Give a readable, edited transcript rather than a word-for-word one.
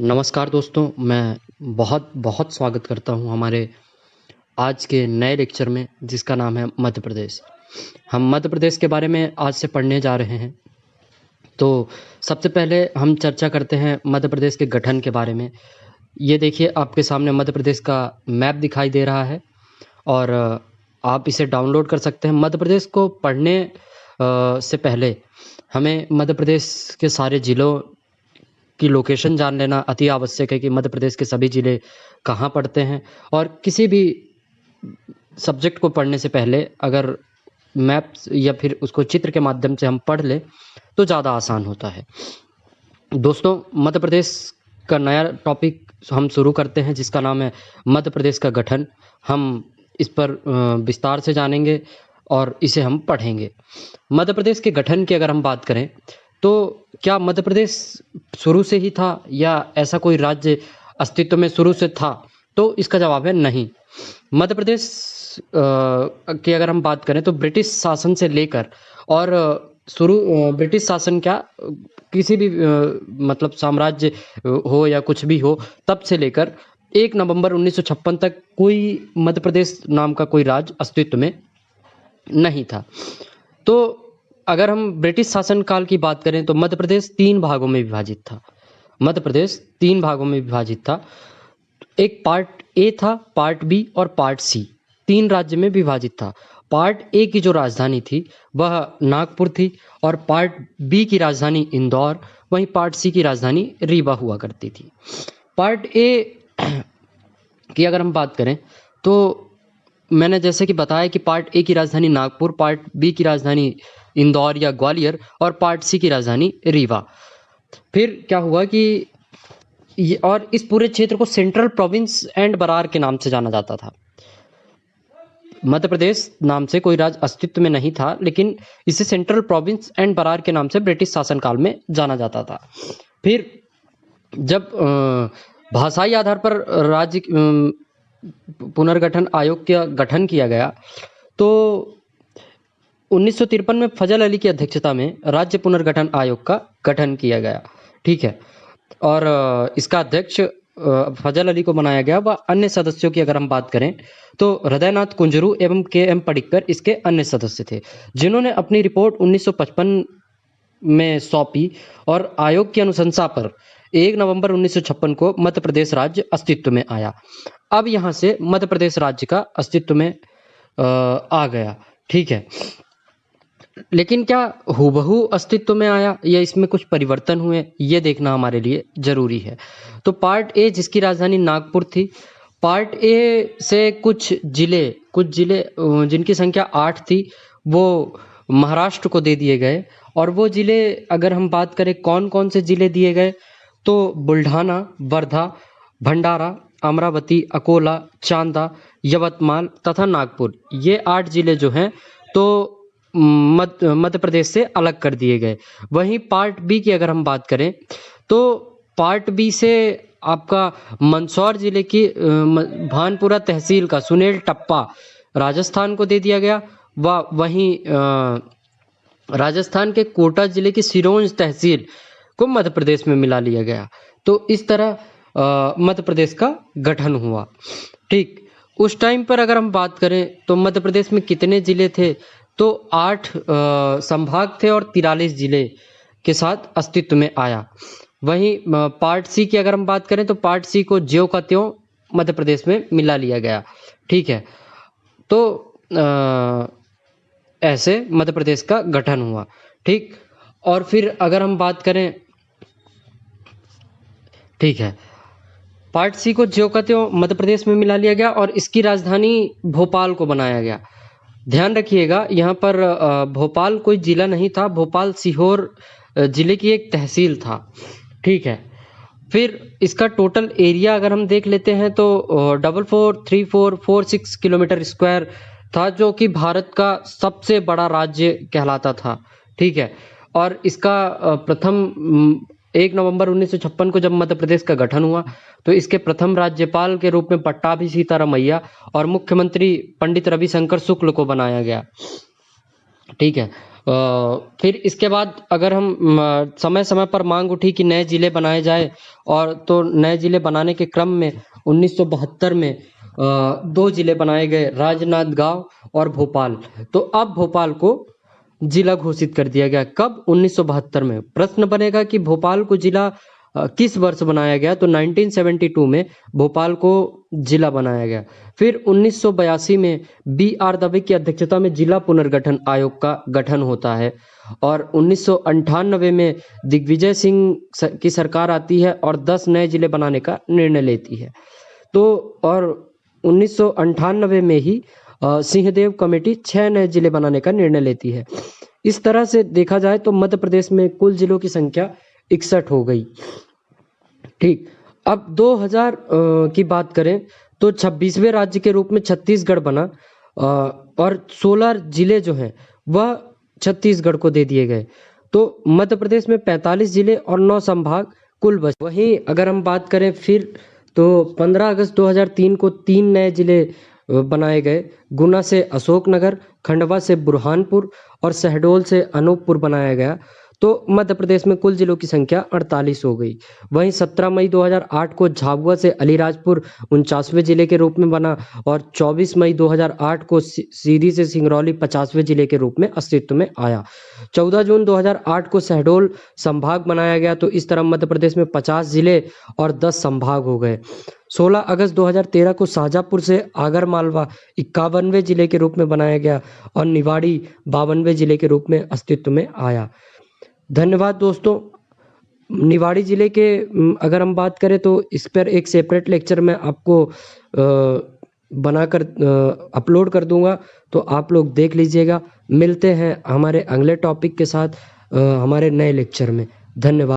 नमस्कार दोस्तों, मैं बहुत बहुत स्वागत करता हूँ हमारे आज के नए लेक्चर में, जिसका नाम है मध्य प्रदेश। हम मध्य प्रदेश के बारे में आज से पढ़ने जा रहे हैं। तो सबसे पहले हम चर्चा करते हैं मध्य प्रदेश के गठन के बारे में। ये देखिए, आपके सामने मध्य प्रदेश का मैप दिखाई दे रहा है और आप इसे डाउनलोड कर सकते हैं। मध्य प्रदेश को पढ़ने से पहले हमें मध्य प्रदेश के सारे ज़िलों की लोकेशन जान लेना अति आवश्यक है कि मध्य प्रदेश के सभी ज़िले कहाँ पड़ते हैं। और किसी भी सब्जेक्ट को पढ़ने से पहले अगर मैप या फिर उसको चित्र के माध्यम से हम पढ़ लें तो ज़्यादा आसान होता है। दोस्तों, मध्य प्रदेश का नया टॉपिक हम शुरू करते हैं, जिसका नाम है मध्य प्रदेश का गठन। हम इस पर विस्तार से जानेंगे और इसे हम पढ़ेंगे। मध्य प्रदेश के गठन की अगर हम बात करें तो क्या मध्य प्रदेश शुरू से ही था या ऐसा कोई राज्य अस्तित्व में शुरू से था? तो इसका जवाब है नहीं। मध्य प्रदेश की अगर हम बात करें तो ब्रिटिश शासन से लेकर और ब्रिटिश शासन क्या किसी भी मतलब साम्राज्य हो या कुछ भी हो, तब से लेकर 1 नवंबर 1956 तक कोई मध्य प्रदेश नाम का कोई राज्य अस्तित्व में नहीं था। तो अगर हम ब्रिटिश शासन काल की बात करें तो मध्य प्रदेश 3 भागों में विभाजित था। मध्य प्रदेश 3 भागों में विभाजित था। एक पार्ट ए था, पार्ट बी और पार्ट सी, 3 राज्य में विभाजित था। पार्ट ए की जो राजधानी थी वह नागपुर थी और पार्ट बी की राजधानी इंदौर, वहीं पार्ट सी की राजधानी रीवा हुआ करती थी। पार्ट ए की अगर हम बात करें तो मैंने जैसे कि बताया कि पार्ट ए की राजधानी नागपुर, पार्ट बी की राजधानी इंदौर या ग्वालियर और पार्ट सी की राजधानी रीवा। फिर क्या हुआ कि और इस पूरे क्षेत्र को सेंट्रल प्रोविंस एंड बरार के नाम से जाना जाता था। मध्य प्रदेश नाम से कोई राज्य अस्तित्व में नहीं था, लेकिन इसे सेंट्रल प्रोविंस एंड बरार के नाम से ब्रिटिश शासनकाल में जाना जाता था। फिर जब भाषाई आधार पर राज्य पुनर्गठन आयोग का गठन किया गया तो 1953 में फजल अली की अध्यक्षता में राज्य पुनर्गठन आयोग का गठन किया गया। ठीक है, और इसका अध्यक्ष फजल अली को बनाया गया। व अन्य सदस्यों की अगर हम बात करें तो हृदयनाथ कुंजरू एवं के.एम. पडिक्कर इसके अन्य सदस्य थे, जिन्होंने अपनी रिपोर्ट 1955 में सौंपी और आयोग की अनुशंसा पर 1 नवंबर 1956 को मध्य प्रदेश राज्य अस्तित्व में आया। अब यहाँ से मध्य प्रदेश राज्य का अस्तित्व में आ गया। ठीक है, लेकिन क्या हूबहू अस्तित्व में आया या इसमें कुछ परिवर्तन हुए, ये देखना हमारे लिए जरूरी है। तो पार्ट ए जिसकी राजधानी नागपुर थी, पार्ट ए से कुछ जिले जिनकी संख्या 8 थी वो महाराष्ट्र को दे दिए गए। और वो जिले अगर हम बात करें कौन कौन से जिले दिए गए तो बुल्ढाना, वर्धा, भंडारा, अमरावती, अकोला, चांदा, यवतमाल तथा नागपुर, ये 8 जिले जो हैं तो मध्य प्रदेश से अलग कर दिए गए। वहीं पार्ट बी की अगर हम बात करें तो पार्ट बी से आपका मंदसौर जिले की भानपुरा तहसील का सुनेल टप्पा राजस्थान को दे दिया गया। वहीं राजस्थान के कोटा जिले की सिरोंज तहसील को मध्य प्रदेश में मिला लिया गया। तो इस तरह मध्य प्रदेश का गठन हुआ। ठीक, उस टाइम पर अगर हम बात करें तो मध्य प्रदेश में कितने जिले थे तो 8 संभाग थे और 43 जिले के साथ अस्तित्व में आया। वहीं पार्ट सी की अगर हम बात करें तो पार्ट सी को ज्यों का त्यों मध्य प्रदेश में मिला लिया गया। ठीक है, तो ऐसे मध्य प्रदेश का गठन हुआ। ठीक, और फिर अगर हम बात करें, ठीक है, पार्ट सी को ज्यों का त्यों मध्य प्रदेश में मिला लिया गया और इसकी राजधानी भोपाल को बनाया गया। ध्यान रखिएगा, यहाँ पर भोपाल कोई जिला नहीं था, भोपाल सीहोर जिले की एक तहसील था। ठीक है, फिर इसका टोटल एरिया अगर हम देख लेते हैं तो 443446 किलोमीटर स्क्वायर था, जो कि भारत का सबसे बड़ा राज्य कहलाता था। ठीक है, और इसका प्रथम 1 नवंबर 1956 को जब मध्य प्रदेश का गठन हुआ तो इसके प्रथम राज्यपाल के रूप में पट्टाभी सीतारामैया और मुख्यमंत्री पंडित रविशंकर शुक्ल को बनाया गया। ठीक है, फिर इसके बाद अगर हम समय समय पर मांग उठी कि नए जिले बनाए जाए, और तो नए जिले बनाने के क्रम में 1972 में 2 जिले बनाए गए, राजनांदगांव और भोपाल। तो अब भोपाल को जिला घोषित कर दिया गया। कब? 1972 में। प्रश्न बनेगा कि भोपाल को जिला किस वर्ष बनाया गया? तो 1972 में भोपाल को जिला बनाया गया। फिर 1982 में B.R. दवे की अध्यक्षता में जिला पुनर्गठन आयोग का गठन होता है, और 1998 में दिग्विजय सिंह की सरकार आती है और 10 नए जिले बनाने का निर्णय लेती है। तो और 1998 में ही सिंहदेव कमेटी 6 नए जिले बनाने का निर्णय लेती है। इस तरह से देखा जाए तो मध्य प्रदेश में कुल जिलों की संख्या 61 हो गई। ठीक, अब 2000 की बात करें तो 26वें राज्य के रूप में छत्तीसगढ़ बना, और 16 जिले जो हैं वह छत्तीसगढ़ को दे दिए गए। तो मध्य प्रदेश में 45 जिले और 9 संभाग कुल बचे। वहीं अगर हम बात करें फिर तो 15 अगस्त 2003 को 3 नए जिले बनाए गए। गुना से अशोकनगर, खंडवा से बुरहानपुर और शहडोल से अनूपपुर बनाया गया। तो मध्य प्रदेश में कुल जिलों की संख्या 48 हो गई। वहीं 17 मई 2008 को झाबुआ से अलीराजपुर 49वें जिले के रूप में बना, और 24 मई 2008 को सीधी से सिंगरौली 50वें जिले के रूप में अस्तित्व में आया। 14 जून 2008 को शहडोल संभाग बनाया गया। तो इस तरह मध्य प्रदेश में 50 जिले और 10 संभाग हो गए। 16 अगस्त 2013 को शाहजहाँपुर से आगरमालवा 51वें जिले के रूप में बनाया गया, और निवाड़ी 52वें जिले के रूप में अस्तित्व में आया। धन्यवाद दोस्तों। निवाड़ी जिले के अगर हम बात करें तो इस पर एक सेपरेट लेक्चर मैं आपको बनाकर अपलोड कर दूंगा, तो आप लोग देख लीजिएगा। मिलते हैं हमारे अगले टॉपिक के साथ हमारे नए लेक्चर में। धन्यवाद।